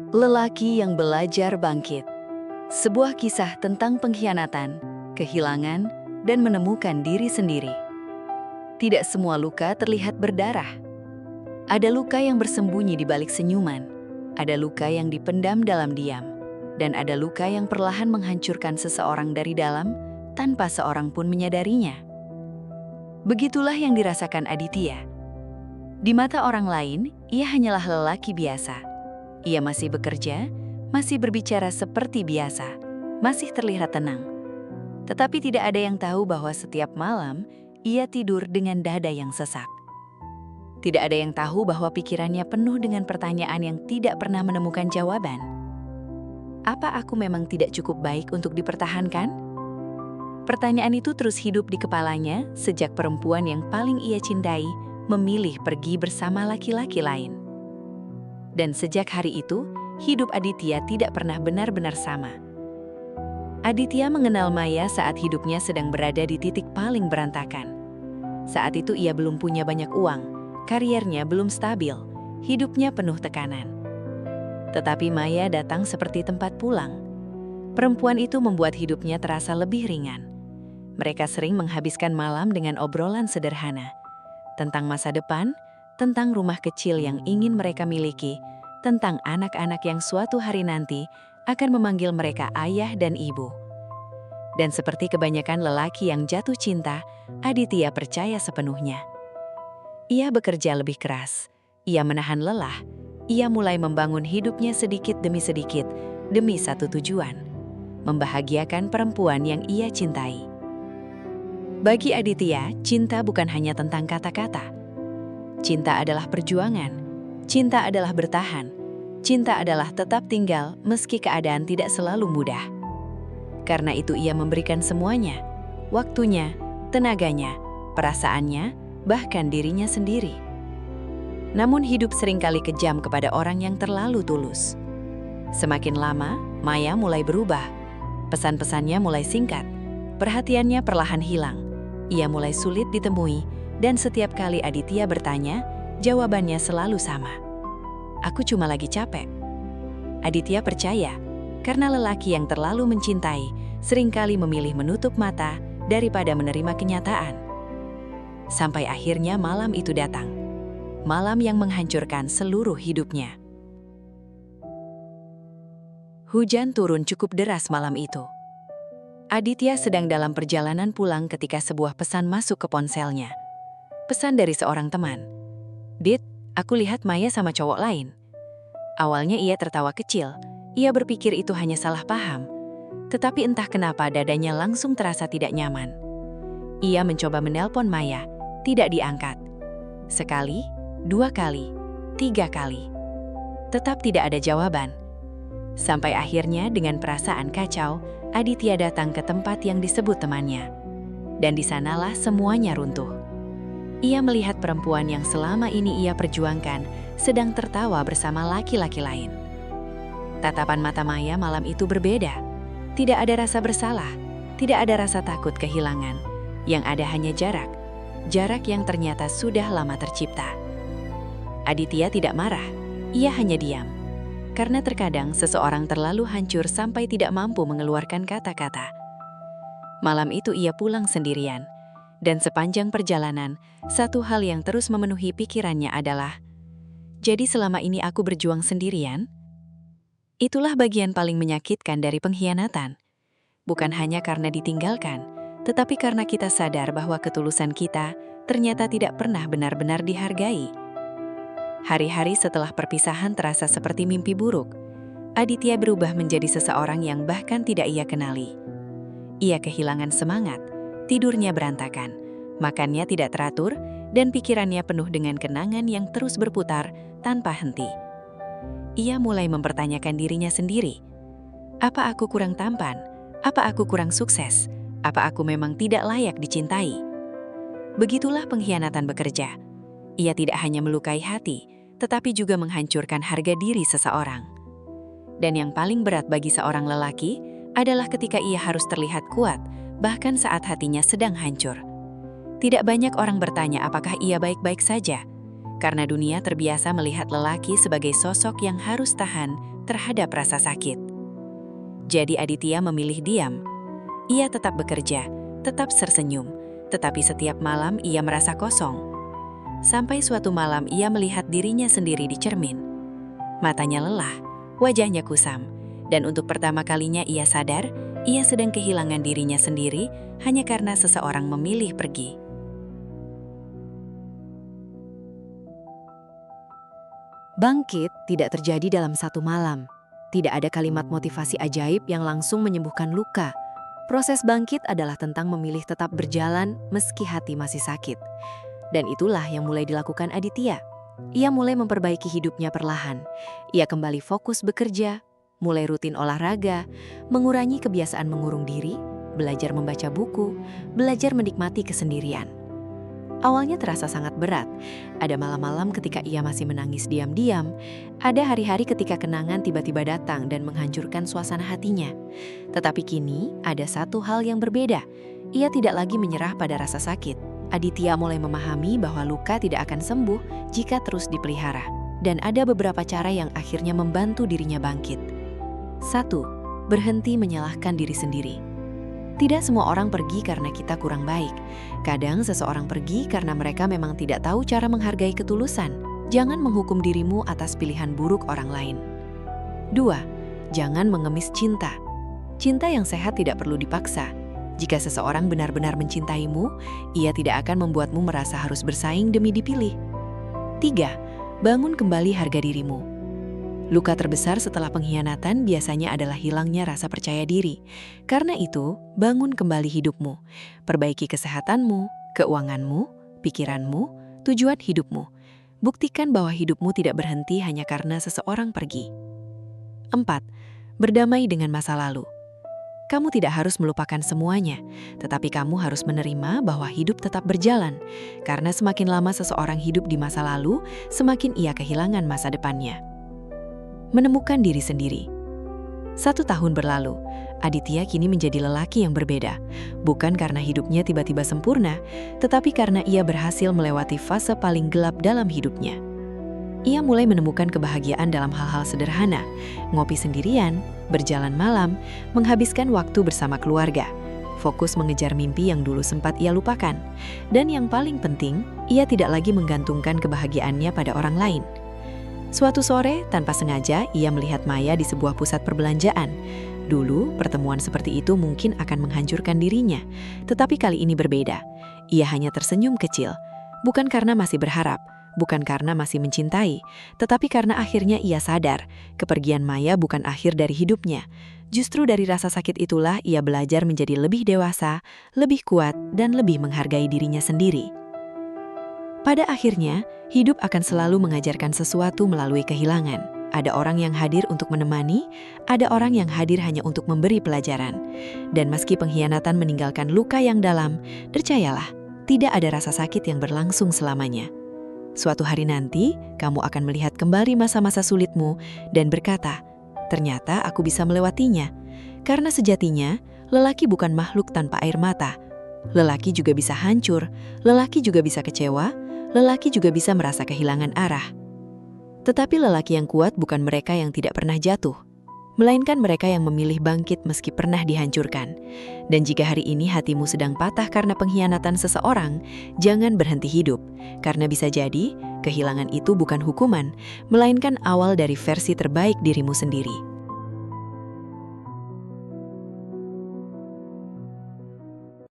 Lelaki yang belajar bangkit. Sebuah kisah tentang pengkhianatan, kehilangan, dan menemukan diri sendiri. Tidak semua luka terlihat berdarah. Ada luka yang bersembunyi di balik senyuman, ada luka yang dipendam dalam diam, dan ada luka yang perlahan menghancurkan seseorang dari dalam tanpa seorang pun menyadarinya. Begitulah yang dirasakan Aditya. Di mata orang lain, ia hanyalah lelaki biasa. Ia masih bekerja, masih berbicara seperti biasa, masih terlihat tenang. Tetapi tidak ada yang tahu bahwa setiap malam, ia tidur dengan dada yang sesak. Tidak ada yang tahu bahwa pikirannya penuh dengan pertanyaan yang tidak pernah menemukan jawaban. Apa aku memang tidak cukup baik untuk dipertahankan? Pertanyaan itu terus hidup di kepalanya sejak perempuan yang paling ia cintai memilih pergi bersama laki-laki lain. Dan sejak hari itu, hidup Aditya tidak pernah benar-benar sama. Aditya mengenal Maya saat hidupnya sedang berada di titik paling berantakan. Saat itu ia belum punya banyak uang, kariernya belum stabil, hidupnya penuh tekanan. Tetapi Maya datang seperti tempat pulang. Perempuan itu membuat hidupnya terasa lebih ringan. Mereka sering menghabiskan malam dengan obrolan sederhana. Tentang masa depan, tentang rumah kecil yang ingin mereka miliki, tentang anak-anak yang suatu hari nanti akan memanggil mereka ayah dan ibu. Dan seperti kebanyakan lelaki yang jatuh cinta, Aditya percaya sepenuhnya. Ia bekerja lebih keras, ia menahan lelah, ia mulai membangun hidupnya sedikit demi sedikit, demi satu tujuan, membahagiakan perempuan yang ia cintai. Bagi Aditya, cinta bukan hanya tentang kata-kata. Cinta adalah perjuangan, cinta adalah bertahan, cinta adalah tetap tinggal meski keadaan tidak selalu mudah. Karena itu ia memberikan semuanya, waktunya, tenaganya, perasaannya, bahkan dirinya sendiri. Namun hidup seringkali kejam kepada orang yang terlalu tulus. Semakin lama, Maya mulai berubah. Pesan-pesannya mulai singkat, perhatiannya perlahan hilang. Ia mulai sulit ditemui. Dan setiap kali Aditya bertanya, jawabannya selalu sama. Aku cuma lagi capek. Aditya percaya, karena lelaki yang terlalu mencintai seringkali memilih menutup mata daripada menerima kenyataan. Sampai akhirnya malam itu datang. Malam yang menghancurkan seluruh hidupnya. Hujan turun cukup deras malam itu. Aditya sedang dalam perjalanan pulang ketika sebuah pesan masuk ke ponselnya. Pesan dari seorang teman. "Dit, aku lihat Maya sama cowok lain." Awalnya ia tertawa kecil, ia berpikir itu hanya salah paham. Tetapi entah kenapa dadanya langsung terasa tidak nyaman. Ia mencoba menelpon Maya, tidak diangkat. Sekali, 2 kali, 3 kali. Tetap tidak ada jawaban. Sampai akhirnya dengan perasaan kacau, Aditya datang ke tempat yang disebut temannya. Dan di sanalah semuanya runtuh. Ia melihat perempuan yang selama ini ia perjuangkan sedang tertawa bersama laki-laki lain. Tatapan mata Maya malam itu berbeda. Tidak ada rasa bersalah, tidak ada rasa takut kehilangan. Yang ada hanya jarak. Jarak yang ternyata sudah lama tercipta. Aditya tidak marah, ia hanya diam. Karena terkadang seseorang terlalu hancur sampai tidak mampu mengeluarkan kata-kata. Malam itu ia pulang sendirian. Dan sepanjang perjalanan, satu hal yang terus memenuhi pikirannya adalah, jadi selama ini aku berjuang sendirian? Itulah bagian paling menyakitkan dari pengkhianatan. Bukan hanya karena ditinggalkan, tetapi karena kita sadar bahwa ketulusan kita ternyata tidak pernah benar-benar dihargai. Hari-hari setelah perpisahan terasa seperti mimpi buruk. Aditya berubah menjadi seseorang yang bahkan tidak ia kenali. Ia kehilangan semangat. Tidurnya berantakan, makannya tidak teratur, dan pikirannya penuh dengan kenangan yang terus berputar tanpa henti. Ia mulai mempertanyakan dirinya sendiri. Apa aku kurang tampan? Apa aku kurang sukses? Apa aku memang tidak layak dicintai? Begitulah pengkhianatan bekerja. Ia tidak hanya melukai hati, tetapi juga menghancurkan harga diri seseorang. Dan yang paling berat bagi seorang lelaki adalah ketika ia harus terlihat kuat, bahkan saat hatinya sedang hancur. Tidak banyak orang bertanya apakah ia baik-baik saja, karena dunia terbiasa melihat lelaki sebagai sosok yang harus tahan terhadap rasa sakit. Jadi Aditya memilih diam. Ia tetap bekerja, tetap tersenyum, tetapi setiap malam ia merasa kosong. Sampai suatu malam ia melihat dirinya sendiri di cermin. Matanya lelah, wajahnya kusam, dan untuk pertama kalinya ia sadar ia sedang kehilangan dirinya sendiri hanya karena seseorang memilih pergi. Bangkit tidak terjadi dalam satu malam. Tidak ada kalimat motivasi ajaib yang langsung menyembuhkan luka. Proses bangkit adalah tentang memilih tetap berjalan meski hati masih sakit. Dan itulah yang mulai dilakukan Aditya. Ia mulai memperbaiki hidupnya perlahan. Ia kembali fokus bekerja, mulai rutin olahraga, mengurangi kebiasaan mengurung diri, belajar membaca buku, belajar menikmati kesendirian. Awalnya terasa sangat berat. Ada malam-malam ketika ia masih menangis diam-diam. Ada hari-hari ketika kenangan tiba-tiba datang dan menghancurkan suasana hatinya. Tetapi kini ada satu hal yang berbeda. Ia tidak lagi menyerah pada rasa sakit. Aditya mulai memahami bahwa luka tidak akan sembuh jika terus dipelihara. Dan ada beberapa cara yang akhirnya membantu dirinya bangkit. 1. Berhenti menyalahkan diri sendiri. Tidak semua orang pergi karena kita kurang baik. Kadang seseorang pergi karena mereka memang tidak tahu cara menghargai ketulusan. Jangan menghukum dirimu atas pilihan buruk orang lain. 2. Jangan mengemis cinta. Cinta yang sehat tidak perlu dipaksa. Jika seseorang benar-benar mencintaimu, ia tidak akan membuatmu merasa harus bersaing demi dipilih. 3. Bangun kembali harga dirimu. Luka terbesar setelah pengkhianatan biasanya adalah hilangnya rasa percaya diri. Karena itu, bangun kembali hidupmu. Perbaiki kesehatanmu, keuanganmu, pikiranmu, tujuan hidupmu. Buktikan bahwa hidupmu tidak berhenti hanya karena seseorang pergi. 4. Berdamai dengan masa lalu. Kamu tidak harus melupakan semuanya, tetapi kamu harus menerima bahwa hidup tetap berjalan. Karena semakin lama seseorang hidup di masa lalu, semakin ia kehilangan masa depannya. Menemukan diri sendiri. 1 tahun berlalu, Aditya kini menjadi lelaki yang berbeda. Bukan karena hidupnya tiba-tiba sempurna, tetapi karena ia berhasil melewati fase paling gelap dalam hidupnya. Ia mulai menemukan kebahagiaan dalam hal-hal sederhana, ngopi sendirian, berjalan malam, menghabiskan waktu bersama keluarga, fokus mengejar mimpi yang dulu sempat ia lupakan. Dan yang paling penting, ia tidak lagi menggantungkan kebahagiaannya pada orang lain. Suatu sore, tanpa sengaja, ia melihat Maya di sebuah pusat perbelanjaan. Dulu, pertemuan seperti itu mungkin akan menghancurkan dirinya. Tetapi kali ini berbeda. Ia hanya tersenyum kecil. Bukan karena masih berharap, bukan karena masih mencintai, tetapi karena akhirnya ia sadar, kepergian Maya bukan akhir dari hidupnya. Justru dari rasa sakit itulah ia belajar menjadi lebih dewasa, lebih kuat, dan lebih menghargai dirinya sendiri. Pada akhirnya, hidup akan selalu mengajarkan sesuatu melalui kehilangan. Ada orang yang hadir untuk menemani, ada orang yang hadir hanya untuk memberi pelajaran. Dan meski pengkhianatan meninggalkan luka yang dalam, percayalah, tidak ada rasa sakit yang berlangsung selamanya. Suatu hari nanti, kamu akan melihat kembali masa-masa sulitmu dan berkata, ternyata aku bisa melewatinya. Karena sejatinya, lelaki bukan makhluk tanpa air mata. Lelaki juga bisa hancur, lelaki juga bisa kecewa, lelaki juga bisa merasa kehilangan arah. Tetapi lelaki yang kuat bukan mereka yang tidak pernah jatuh, melainkan mereka yang memilih bangkit meski pernah dihancurkan. Dan jika hari ini hatimu sedang patah karena pengkhianatan seseorang, jangan berhenti hidup, karena bisa jadi kehilangan itu bukan hukuman, melainkan awal dari versi terbaik dirimu sendiri.